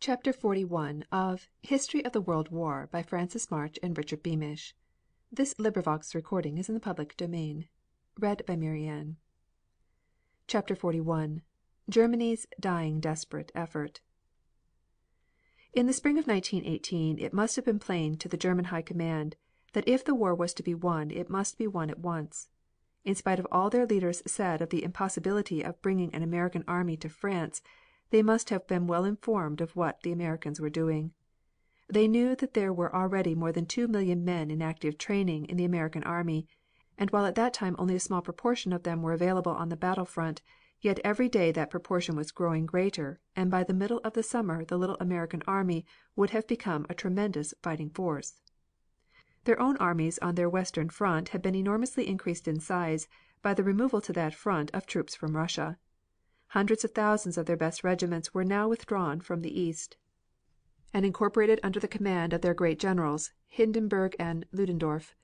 CHAPTER XLI of History of the World War by Francis March and Richard Beamish CHAPTER XLI GERMANY's DYING DESPERATE EFFORT In the spring of 1918 it must have been plain to the German High Command that if the war was to be won it must be won at once. In spite of all their leaders said of the impossibility of bringing an American army to France, they must have been well informed of what the Americans were doing. They knew that there were already more than 2,000,000 men in active training in the American army, and while at that time only a small proportion of them were available on the battle front, yet every day that proportion was growing greater and by the middle of the summer the little American army would have become a tremendous fighting force. Their own armies on their western front had been enormously increased in size by the removal to that front of troops from Russia. Hundreds of thousands of their best regiments were now withdrawn from the east and incorporated under the command of their great generals, Hindenburg and Ludendorff,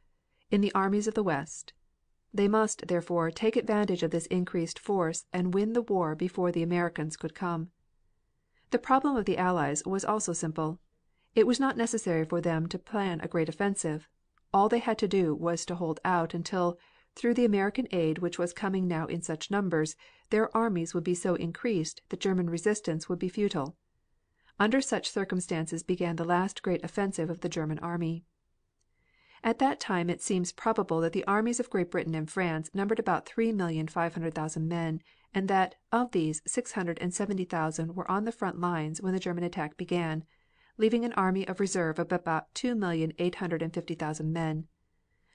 in the armies of the west. They must, therefore, take advantage of this increased force and win the war before the Americans could come. The problem of the Allies was also simple. It was not necessary for them to plan a great offensive. All they had to do was to hold out until, through the American aid which was coming now in such numbers, their armies would be so increased that German resistance would be futile. Under such circumstances began the last great offensive of the German army. At that time it seems probable that the armies of Great Britain and France numbered about 3,500,000 men, and that, of these, 670,000 were on the front lines when the German attack began, leaving an army of reserve of about 2,850,000 men.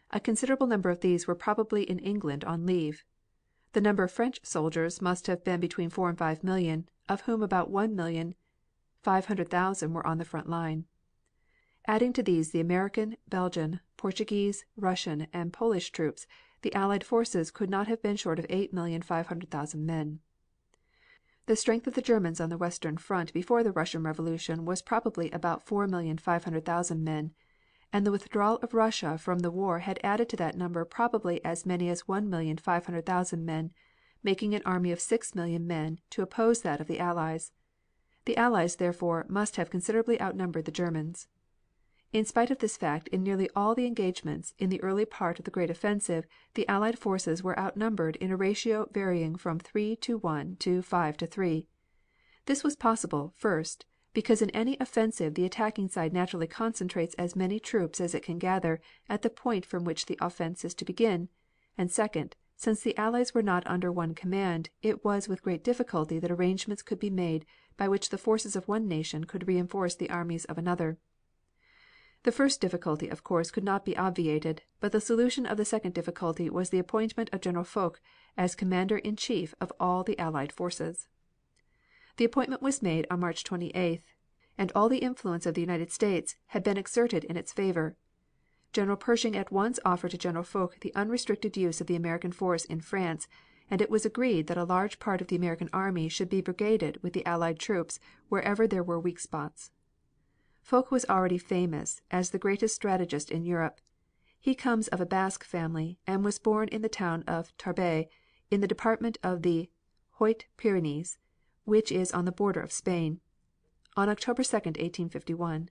A considerable number of these were probably in England on leave. The number of French soldiers must have been between 4 and 5 million, of whom about 1,500,000 were on the front line. Adding to these the American, Belgian, Portuguese, Russian and Polish troops, the Allied forces could not have been short of 8,500,000 men. The strength of the Germans on the western front before the Russian Revolution was probably about 4,500,000 men, and the withdrawal of Russia from the war had added to that number probably as many as 1,500,000 men, making an army of 6,000,000 men to oppose that of the Allies. The Allies, therefore, must have considerably outnumbered the Germans. In spite of this fact in nearly all the engagements in the early part of the great offensive the Allied forces were outnumbered in a ratio varying from 3:1 to 5:3. This was possible, first, because in any offensive the attacking side naturally concentrates as many troops as it can gather at the point from which the offense is to begin, and second, since the Allies were not under one command, it was with great difficulty that arrangements could be made by which the forces of one nation could reinforce the armies of another. The first difficulty, of course, could not be obviated, but the solution of the second difficulty was the appointment of General Foch as Commander in Chief of all the Allied forces. The appointment was made on March 28th, and all the influence of the United States had been exerted in its favor. General Pershing at once offered to General Foch the unrestricted use of the American force in France, and it was agreed that a large part of the American army should be brigaded with the Allied troops wherever there were weak spots. Foch was already famous as the greatest strategist in Europe. He comes of a Basque family and was born in the town of Tarbes in the department of the Hautes Pyrenees, which is on the border of Spain, on October 2, 1851.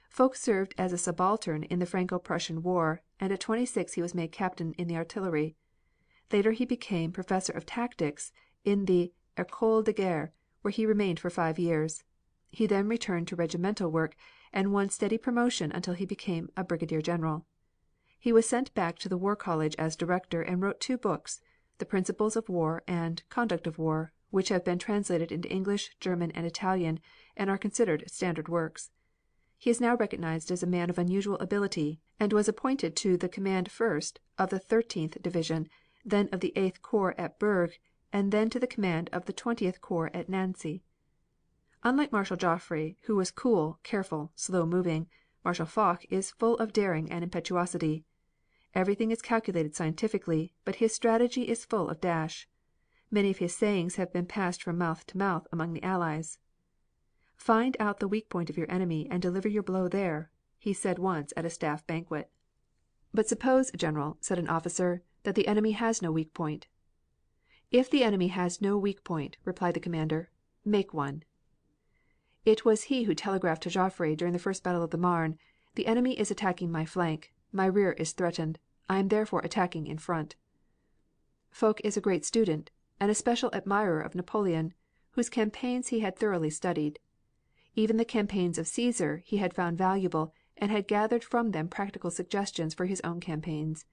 Foch served as a subaltern in the Franco Prussian War, and at 26 he was made captain in the artillery. Later he became professor of tactics in the École de Guerre, where he remained for 5 years. He then returned to regimental work and won steady promotion until he became a brigadier general. He was sent back to the War College as director and wrote 2 books, The Principles of War and Conduct of War, which have been translated into English, German and Italian and are considered standard works. He is now recognized as a man of unusual ability, and was appointed to the command first of the 13th Division, then of the 8th Corps at Bergues, and then to the command of the 20th Corps at Nancy. Unlike Marshal Joffre, who was cool, careful, slow moving, Marshal Foch is full of daring and impetuosity. Everything is calculated scientifically, but his strategy is full of dash. Many of his sayings have been passed from mouth to mouth among the Allies. "Find out the weak point of your enemy and deliver your blow there," he said once at a staff banquet. "But suppose, General," said an officer, "that the enemy has no weak point." "If the enemy has no weak point," replied the commander, "make one." It was he who telegraphed to Joffre during the first battle of the Marne: "The enemy is attacking my flank. My rear is threatened. I am therefore attacking in front." Foch is a great student, and a special admirer of Napoleon, whose campaigns he had thoroughly studied. Even the campaigns of Caesar he had found valuable and had gathered from them practical suggestions for his own campaigns.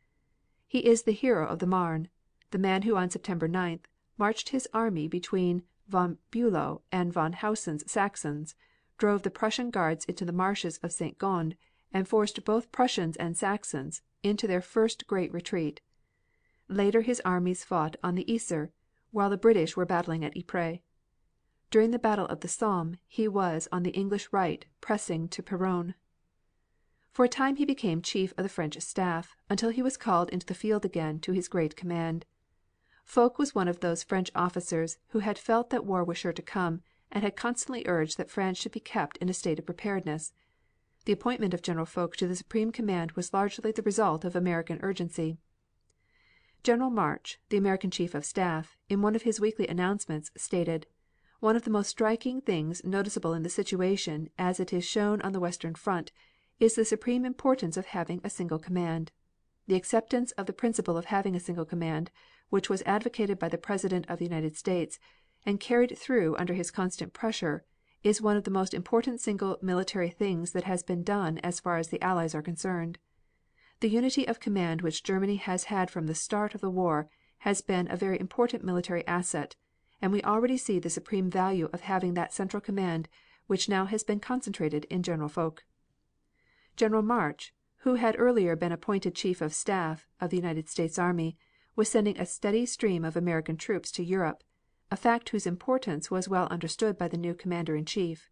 He is the hero of the Marne, the man who on September 9th marched his army between von Bulow and von Hausen's Saxons, drove the Prussian Guards into the marshes of St. Gond, and forced both Prussians and Saxons into their first great retreat. Later his armies fought on the Yser, while the British were battling at Ypres. During the battle of the Somme he was on the English right pressing to Peronne. For a time he became Chief of the French Staff, until he was called into the field again to his great command. Foch was one of those French officers who had felt that war was sure to come, and had constantly urged that France should be kept in a state of preparedness. The appointment of General Foch to the supreme command was largely the result of American urgency. General March, the American Chief of Staff, in one of his weekly announcements, stated: "One of the most striking things noticeable in the situation as it is shown on the western front is the supreme importance of having a single command. The acceptance of the principle of having a single command, which was advocated by the President of the United States, and carried through under his constant pressure, is one of the most important single military things that has been done as far as the Allies are concerned. The unity of command which Germany has had from the start of the war has been a very important military asset, and we already see the supreme value of having that central command which now has been concentrated in General Foch." General March, who had earlier been appointed Chief of Staff of the United States Army, was sending a steady stream of American troops to Europe, a fact whose importance was well understood by the new Commander in Chief.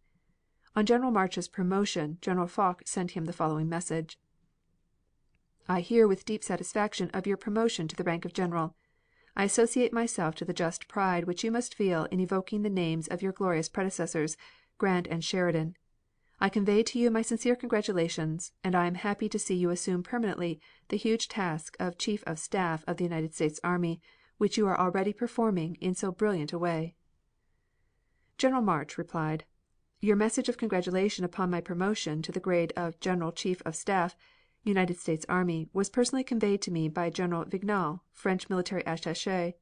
On General March's promotion General Foch sent him the following message: "I hear with deep satisfaction of your promotion to the rank of General. I associate myself to the just pride which you must feel in evoking the names of your glorious predecessors, Grant and Sheridan. I convey to you my sincere congratulations, and I am happy to see you assume permanently the huge task of Chief of Staff of the United States Army, which you are already performing in so brilliant a way." General March replied: "Your message of congratulation upon my promotion to the grade of General Chief of Staff, United States Army, was personally conveyed to me by General Vignal, French military attaché.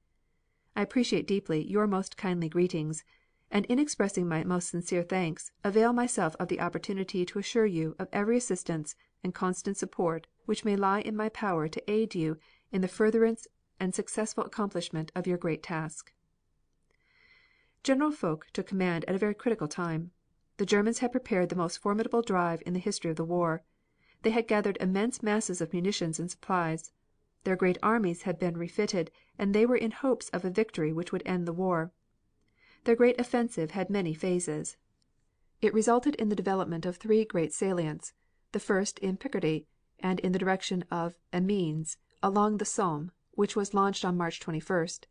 I appreciate deeply your most kindly greetings, and in expressing my most sincere thanks, avail myself of the opportunity to assure you of every assistance and constant support which may lie in my power to aid you in the furtherance and successful accomplishment of your great task." General Foch took command at a very critical time. The Germans had prepared the most formidable drive in the history of the war. They had gathered immense masses of munitions and supplies. Their great armies had been refitted and they were in hopes of a victory which would end the war. Their great offensive had many phases. It resulted in the development of three great salients: the first in Picardy and in the direction of Amiens along the Somme, which was launched on March 21st;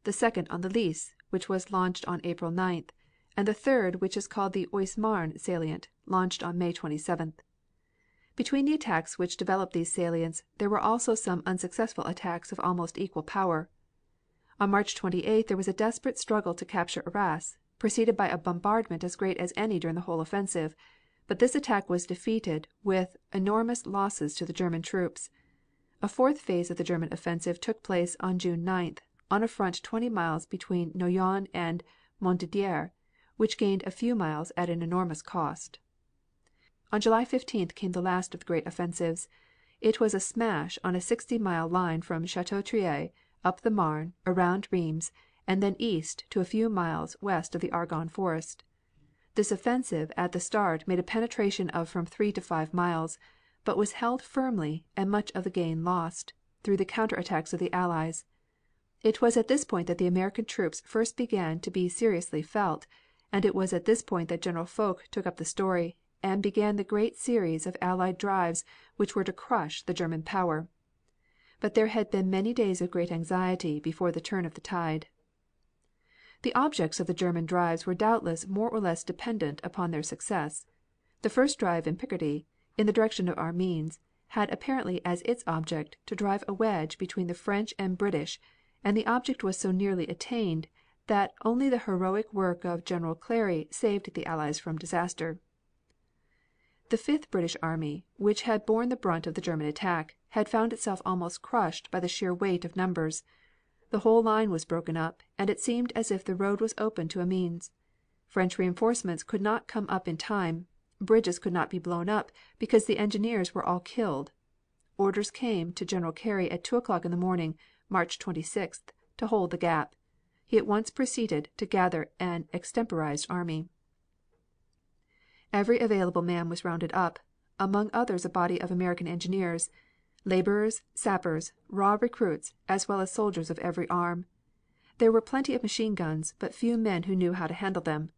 the second on the Lys, which was launched on April 9th; and the third, which is called the Oise Marne salient, launched on May 27th. Between the attacks which developed these salients there were also some unsuccessful attacks of almost equal power. On March 28th there was a desperate struggle to capture Arras, preceded by a bombardment as great as any during the whole offensive, but this attack was defeated with enormous losses to the German troops. A fourth phase of the German offensive took place on June 9th, on a front 20 miles between Noyon and Montdidier, which gained a few miles at an enormous cost. On July 15th came the last of the great offensives. It was a smash on a 60-mile line from Chateau Thierry up the Marne, around Rheims, and then east to a few miles west of the Argonne Forest. This offensive at the start made a penetration of from 3 to 5 miles, but was held firmly and much of the gain lost, through the counter attacks of the Allies. It was at this point that the American troops first began to be seriously felt, and it was at this point that General Foch took up the story and began the great series of Allied drives which were to crush the German power. But there had been many days of great anxiety before the turn of the tide. The objects of the German drives were doubtless more or less dependent upon their success. The first drive in Picardy, in the direction of Amiens, had apparently as its object to drive a wedge between the French and British, and the object was so nearly attained that only the heroic work of General Carey saved the Allies from disaster. The Fifth British army, which had borne the brunt of the German attack, had found itself almost crushed by the sheer weight of numbers. The whole line was broken up, and it seemed as if the road was open to Amiens. French reinforcements could not come up in time, bridges could not be blown up because the engineers were all killed. Orders came to General Carey at 2 o'clock in the morning, March 26th, to hold the gap. He at once proceeded to gather an extemporized army. Every available man was rounded up, among others a body of American engineers, laborers, sappers, raw recruits, as well as soldiers of every arm. There were plenty of machine guns, but few men who knew how to handle them.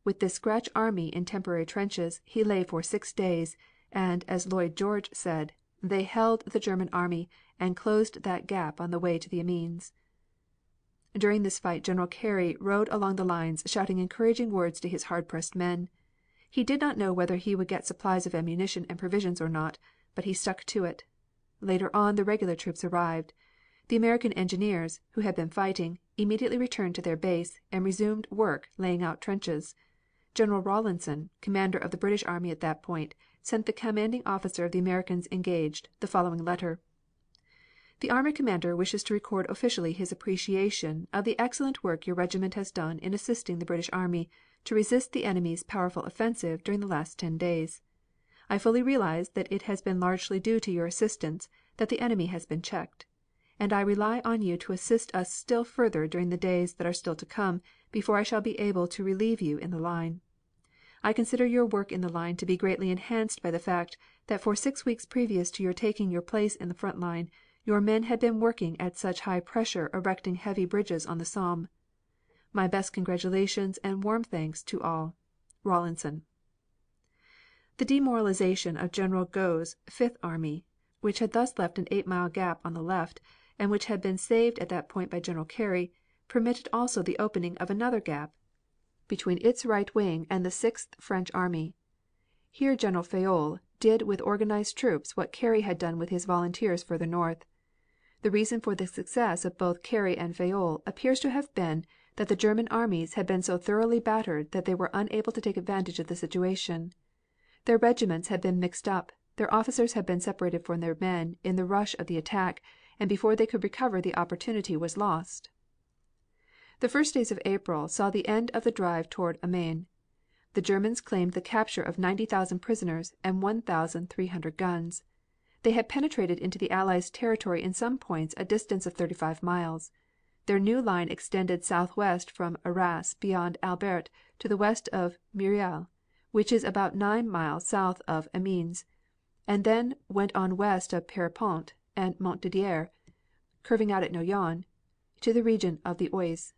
With this scratch army in temporary trenches he lay for 6 days, and, as Lloyd George said, they held the German army and closed that gap on the way to the Amiens. During this fight General Carey rode along the lines shouting encouraging words to his hard pressed men. He did not know whether he would get supplies of ammunition and provisions or not, but he stuck to it. Later on the regular troops arrived. The American engineers, who had been fighting, immediately returned to their base and resumed work laying out trenches. General Rawlinson, commander of the British army at that point, sent the commanding officer of the Americans engaged the following letter: The army commander wishes to record officially his appreciation of the excellent work your regiment has done in assisting the British army to resist the enemy's powerful offensive during the last 10 days. I fully realize that it has been largely due to your assistance that the enemy has been checked, and I rely on you to assist us still further during the days that are still to come before I shall be able to relieve you in the line. I consider your work in the line to be greatly enhanced by the fact that for 6 weeks previous to your taking your place in the front line your men had been working at such high pressure erecting heavy bridges on the Somme. My best congratulations and warm thanks to all. Rawlinson. The demoralization of General Gough's Fifth Army, which had thus left an 8-mile gap on the left, and which had been saved at that point by General Carey, permitted also the opening of another gap between its right wing and the Sixth French army. Here General Fayolle did with organized troops what Carey had done with his volunteers further north. The reason for the success of both Carey and Fayolle appears to have been that the German armies had been so thoroughly battered that they were unable to take advantage of the situation. Their regiments had been mixed up, their officers had been separated from their men in the rush of the attack, and before they could recover the opportunity was lost. The first days of April saw the end of the drive toward Amiens. The Germans claimed the capture of 90,000 prisoners and 1,300 guns. They had penetrated into the Allies' territory in some points a distance of 35 miles. Their new line extended southwest from Arras beyond Albert to the west of Muriel, which is about 9 miles south of Amiens, and then went on west of Pierrepont and Montdidier, curving out at Noyon to the region of the Oise.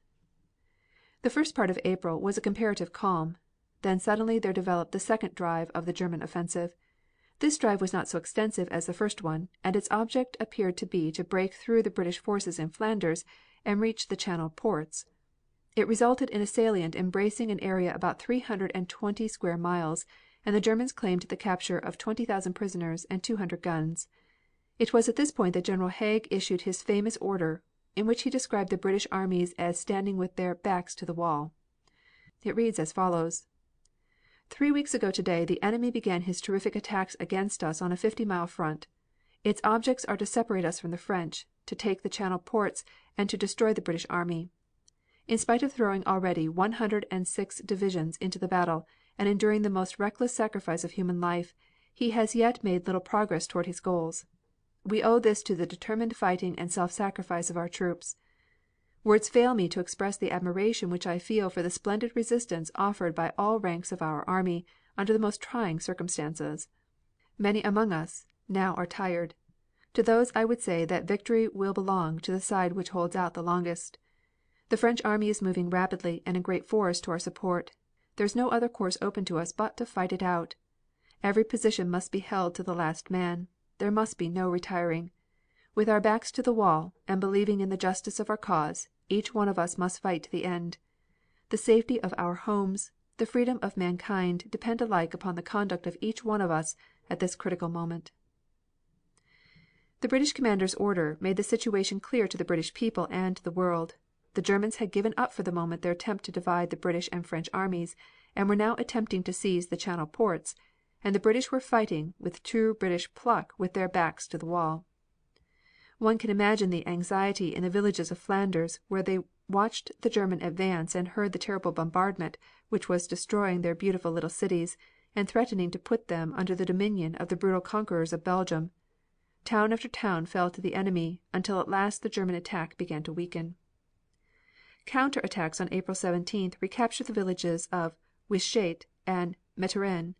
The first part of April was a comparative calm. Then suddenly there developed the second drive of the German offensive. This drive was not so extensive as the first one, and its object appeared to be to break through the British forces in Flanders and reach the Channel ports. It resulted in a salient embracing an area about 320 square miles, and the Germans claimed the capture of 20,000 prisoners and 200 guns. It was at this point that General Haig issued his famous order, in which he described the British armies as standing with their backs to the wall. It reads as follows: 3 weeks ago today the enemy began his terrific attacks against us on a 50-mile front. Its objects are to separate us from the French, to take the Channel ports, and to destroy the British army. In spite of throwing already 106 divisions into the battle and enduring the most reckless sacrifice of human life, he has yet made little progress toward his goals. We owe this to the determined fighting and self-sacrifice of our troops. Words fail me to express the admiration which I feel for the splendid resistance offered by all ranks of our army under the most trying circumstances. Many among us now are tired. To those I would say that victory will belong to the side which holds out the longest. The French army is moving rapidly and in great force to our support. There is no other course open to us but to fight it out. Every position must be held to the last man. There must be no retiring. With our backs to the wall, and believing in the justice of our cause, each one of us must fight to the end. The safety of our homes, the freedom of mankind depend alike upon the conduct of each one of us at this critical moment. The British commander's order made the situation clear to the British people and to the world. The Germans had given up for the moment their attempt to divide the British and French armies, and were now attempting to seize the Channel ports, and the British were fighting with true British pluck with their backs to the wall. One can imagine the anxiety in the villages of Flanders where they watched the German advance and heard the terrible bombardment which was destroying their beautiful little cities and threatening to put them under the dominion of the brutal conquerors of Belgium. Town after town fell to the enemy, until at last the German attack began to weaken. Counter attacks on April 17th recaptured the villages of Wytschaete and Meteren.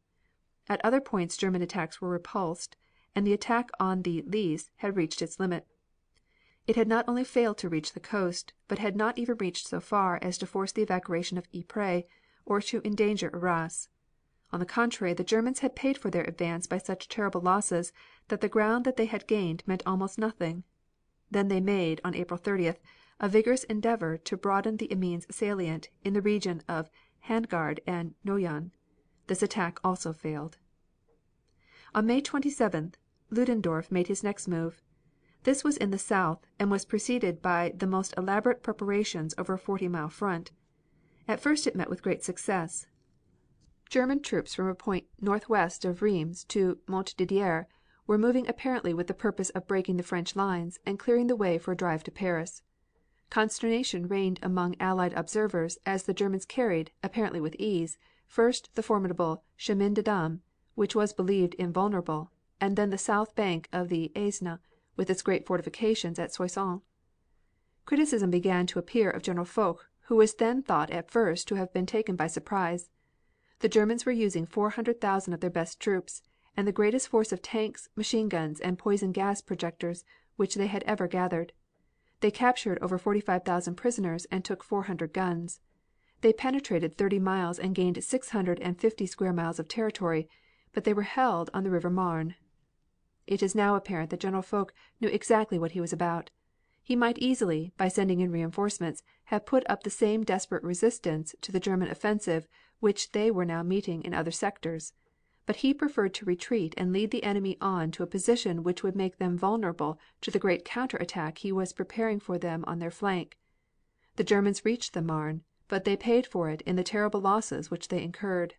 At other points German attacks were repulsed, and the attack on the Lys had reached its limit. It had not only failed to reach the coast, but had not even reached so far as to force the evacuation of Ypres or to endanger Arras. On the contrary, the Germans had paid for their advance by such terrible losses that the ground that they had gained meant almost nothing. Then they made, on April 30th, a vigorous endeavor to broaden the Amiens salient in the region of Hangard and Noyon. This attack also failed. On May 27th, Ludendorff made his next move. This was in the south, and was preceded by the most elaborate preparations over a 40-mile front. At first it met with great success. German troops from a point northwest of Rheims to Montdidier were moving apparently with the purpose of breaking the French lines and clearing the way for a drive to Paris. Consternation reigned among Allied observers as the Germans carried, apparently with ease, first the formidable Chemin des Dames, which was believed invulnerable, and then the south bank of the Aisne, with its great fortifications at Soissons. Criticism began to appear of General Foch, who was then thought at first to have been taken by surprise. The Germans were using 400,000 of their best troops, and the greatest force of tanks, machine guns and poison gas projectors which they had ever gathered. They captured over 45,000 prisoners and took 400 guns. They penetrated 30 miles and gained 650 square miles of territory, but they were held on the River Marne. It is now apparent that General Foch knew exactly what he was about. He might easily, by sending in reinforcements, have put up the same desperate resistance to the German offensive which they were now meeting in other sectors. But he preferred to retreat and lead the enemy on to a position which would make them vulnerable to the great counter attack he was preparing for them on their flank. The Germans reached the Marne, but they paid for it in the terrible losses which they incurred.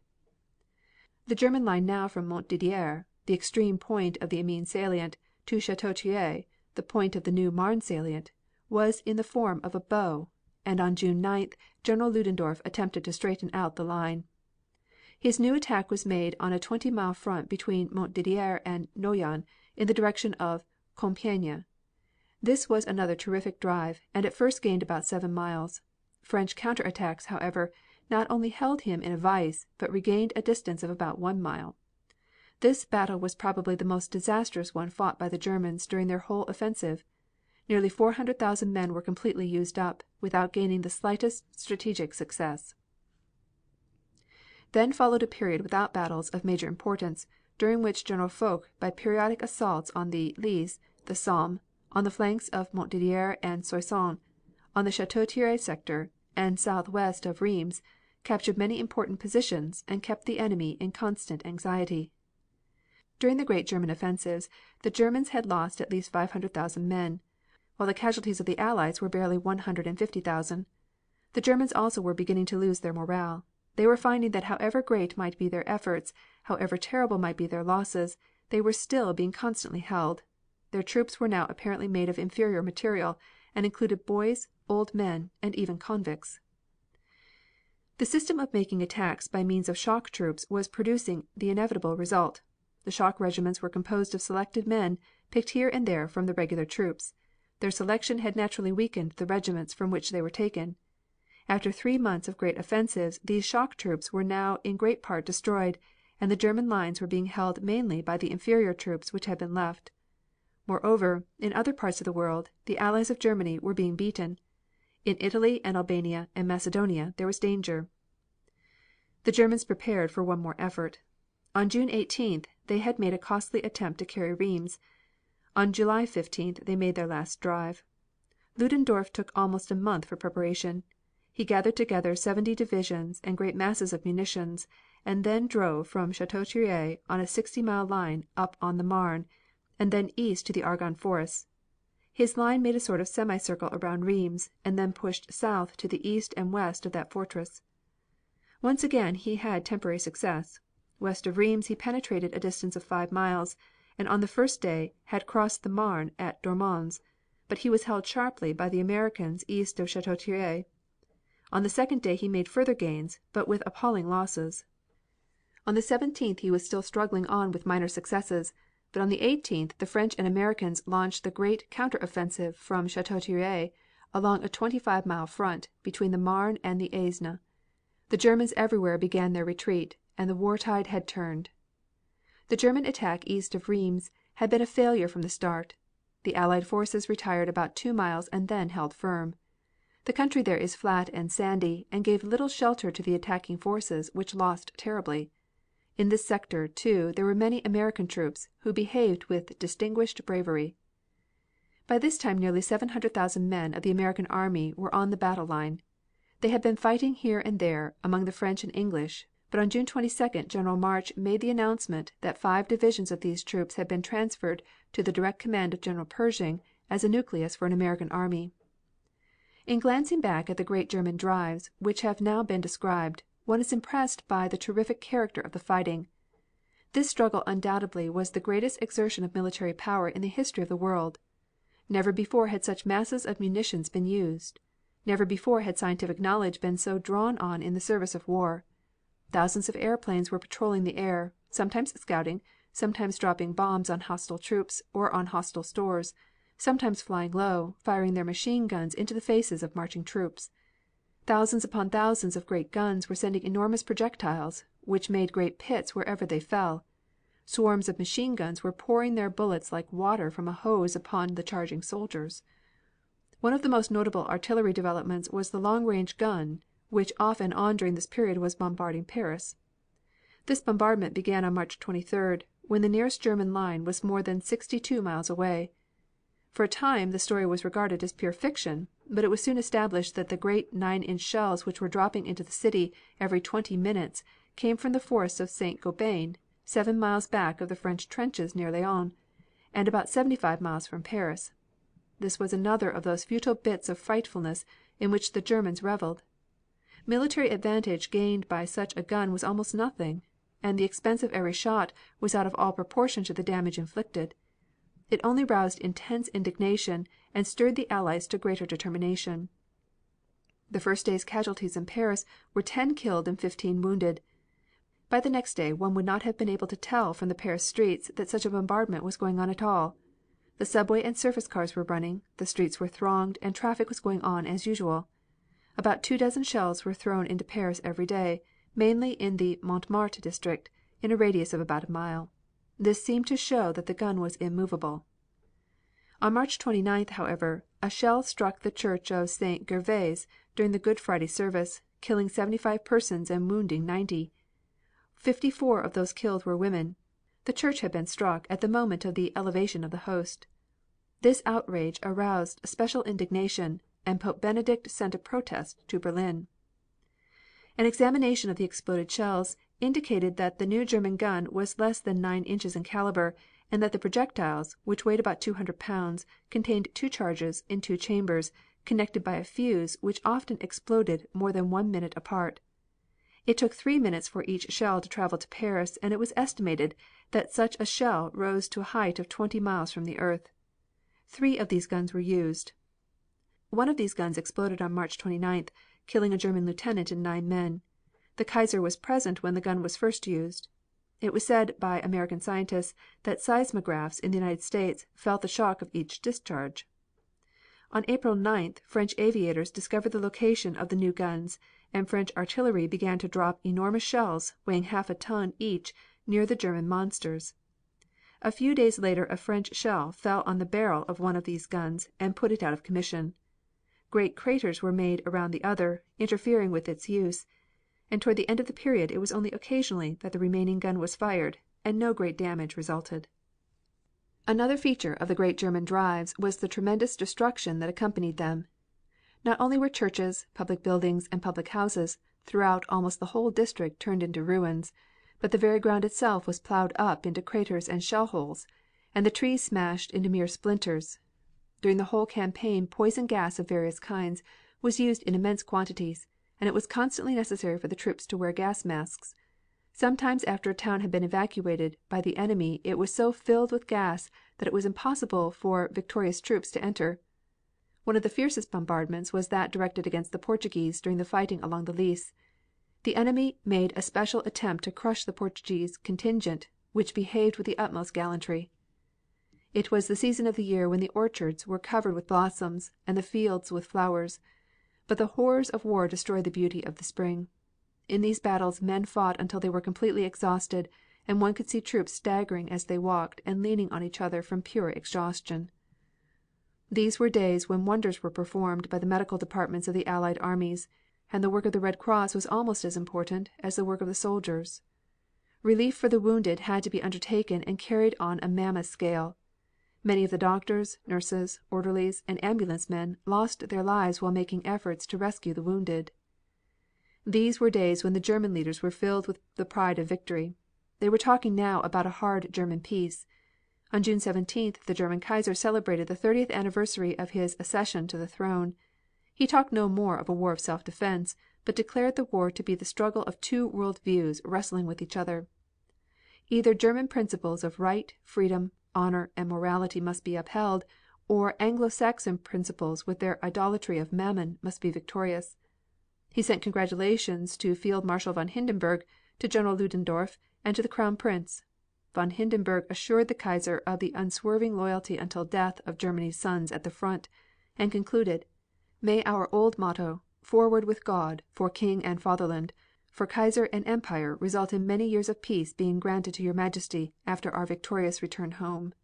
The German line now from Montdidier, the extreme point of the Amiens salient, to Chateau Thierry, the point of the new Marne salient, was in the form of a bow, and on June 9th General Ludendorff attempted to straighten out the line. His new attack was made on a 20-mile front between Montdidier and Noyon in the direction of Compiègne. This was another terrific drive, and at first gained about 7 miles. French counter attacks, however, not only held him in a vise, but regained a distance of about 1 mile. This battle was probably the most disastrous one fought by the Germans during their whole offensive. Nearly 400,000 men were completely used up, without gaining the slightest strategic success. Then followed a period without battles of major importance, during which General Foch, by periodic assaults on the Lys, the Somme, on the flanks of Montdidier and Soissons, on the Chateau Thierry sector, and southwest of Rheims, captured many important positions and kept the enemy in constant anxiety. During the great German offensives the Germans had lost at least 500,000 men, while the casualties of the Allies were barely 150,000. The Germans also were beginning to lose their morale. They were finding that however great might be their efforts, however terrible might be their losses, they were still being constantly held. Their troops were now apparently made of inferior material, and included boys, old men, and even convicts. The system of making attacks by means of shock troops was producing the inevitable result. The shock regiments were composed of selected men, picked here and there from the regular troops. Their selection had naturally weakened the regiments from which they were taken. After 3 months of great offensives these shock troops were now in great part destroyed, and the German lines were being held mainly by the inferior troops which had been left. Moreover, in other parts of the world, the Allies of Germany were being beaten. In Italy and Albania and Macedonia there was danger. The Germans prepared for one more effort. On June 18th they had made a costly attempt to carry Rheims. On July 15th they made their last drive. Ludendorff took almost a month for preparation. He gathered together 70 divisions and great masses of munitions, and then drove from Chateau Thierry on a 60-mile line up on the Marne, and then east to the Argonne forests. His line made a sort of semicircle around Rheims and then pushed south to the east and west of that fortress. Once again he had temporary success. West of Rheims he penetrated a distance of 5 miles, and on the first day had crossed the Marne at Dormans, but he was held sharply by the Americans east of Chateau Thierry. On the second day he made further gains, but with appalling losses. On the 17th he was still struggling on with minor successes, but on the 18th the French and Americans launched the great counter offensive from Chateau Thierry along a 25-mile front between the Marne and the Aisne. The Germans everywhere began their retreat, and the war tide had turned. The German attack east of Rheims had been a failure from the start. The Allied forces retired about 2 miles and then held firm. The country there is flat and sandy and gave little shelter to the attacking forces, which lost terribly. In this sector, too, there were many American troops, who behaved with distinguished bravery. By this time nearly 700,000 men of the American army were on the battle line. They had been fighting here and there among the French and English, but on June 22d General March made the announcement that 5 divisions of these troops had been transferred to the direct command of General Pershing as a nucleus for an American army. In glancing back at the great German drives which have now been described, one is impressed by the terrific character of the fighting. This struggle undoubtedly was the greatest exertion of military power in the history of the world. Never before had such masses of munitions been used. Never before had scientific knowledge been so drawn on in the service of war. Thousands of airplanes were patrolling the air, sometimes scouting, sometimes dropping bombs on hostile troops or on hostile stores, sometimes flying low, firing their machine guns into the faces of marching troops. Thousands upon thousands of great guns were sending enormous projectiles, which made great pits wherever they fell. Swarms of machine guns were pouring their bullets like water from a hose upon the charging soldiers. One of the most notable artillery developments was the long range gun which off and on during this period was bombarding Paris. This bombardment began on March 23d, when the nearest German line was more than 62 miles away. For a time the story was regarded as pure fiction, but it was soon established that the great 9-inch shells which were dropping into the city every 20 minutes came from the forests of St. Gobain, 7 miles back of the French trenches near Laon, and about 75 miles from Paris. This was another of those futile bits of frightfulness in which the Germans reveled. Military advantage gained by such a gun was almost nothing, and the expense of every shot was out of all proportion to the damage inflicted. It only roused intense indignation and stirred the Allies to greater determination. The first day's casualties in Paris were 10 killed and 15 wounded. By the next day one would not have been able to tell from the Paris streets that such a bombardment was going on at all. The subway and surface cars were running, the streets were thronged, and traffic was going on as usual. About 24 shells were thrown into Paris every day, mainly in the Montmartre district, in a radius of about a mile. This seemed to show that the gun was immovable. On March 29th, however, a shell struck the church of St. Gervais during the Good Friday service, killing 75 persons and wounding 90. 54 of those killed were women. The church had been struck at the moment of the elevation of the Host. This outrage aroused special indignation, and Pope Benedict sent a protest to Berlin. An examination of the exploded shells indicated that the new German gun was less than 9 inches in caliber, and that the projectiles, which weighed about 200 pounds, contained 2 charges in 2 chambers, connected by a fuse which often exploded more than 1 minute apart. It took 3 minutes for each shell to travel to Paris, and it was estimated that such a shell rose to a height of 20 miles from the earth. 3 of these guns were used. One of these guns exploded on March 29th, killing a German lieutenant and 9 men. The Kaiser was present when the gun was first used. It was said by American scientists that seismographs in the United States felt the shock of each discharge. On April 9th French aviators discovered the location of the new guns, and French artillery began to drop enormous shells weighing half a ton each near the German monsters. A few days later a French shell fell on the barrel of one of these guns and put it out of commission. Great craters were made around the other, interfering with its use, and toward the end of the period it was only occasionally that the remaining gun was fired, and no great damage resulted. Another feature of the great German drives was the tremendous destruction that accompanied them. Not only were churches, public buildings, and public houses throughout almost the whole district turned into ruins, but the very ground itself was plowed up into craters and shell holes, and the trees smashed into mere splinters. During the whole campaign poison gas of various kinds was used in immense quantities, and it was constantly necessary for the troops to wear gas masks. Sometimes after a town had been evacuated by the enemy it was so filled with gas that it was impossible for victorious troops to enter. One of the fiercest bombardments was that directed against the Portuguese during the fighting along the Lys. The enemy made a special attempt to crush the Portuguese contingent, which behaved with the utmost gallantry. It was the season of the year when the orchards were covered with blossoms and the fields with flowers. But the horrors of war destroyed the beauty of the spring. In these battles men fought until they were completely exhausted, and one could see troops staggering as they walked and leaning on each other from pure exhaustion. These were days when wonders were performed by the medical departments of the Allied armies, and the work of the Red Cross was almost as important as the work of the soldiers. Relief for the wounded had to be undertaken and carried on a mammoth scale. Many of the doctors, nurses, orderlies and ambulance men lost their lives while making efforts to rescue the wounded. These were days when the German leaders were filled with the pride of victory. They were talking now about a hard German peace. On June 17th the German Kaiser celebrated the 30th anniversary of his accession to the throne. He talked no more of a war of self defense, but declared the war to be the struggle of two world views wrestling with each other. Either German principles of right, freedom, honor and morality must be upheld, or Anglo-Saxon principles with their idolatry of Mammon must be victorious. He sent congratulations to Field Marshal von Hindenburg, to General Ludendorff and to the Crown Prince. Von Hindenburg assured the Kaiser of the unswerving loyalty until death of Germany's sons at the front, and concluded: May our old motto, "Forward with God, for King and Fatherland, for Kaiser and Empire," result in many years of peace being granted to your Majesty after our victorious return home.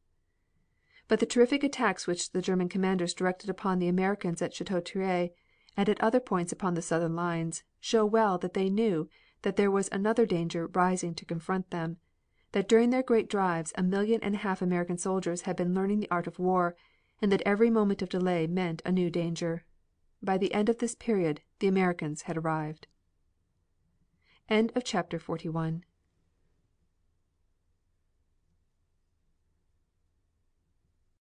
But the terrific attacks which the German commanders directed upon the Americans at Chateau Thierry and at other points upon the southern lines show well that they knew that there was another danger rising to confront them, that during their great drives 1.5 million American soldiers had been learning the art of war, and that every moment of delay meant a new danger. By the end of this period the Americans had arrived. Chapter 42.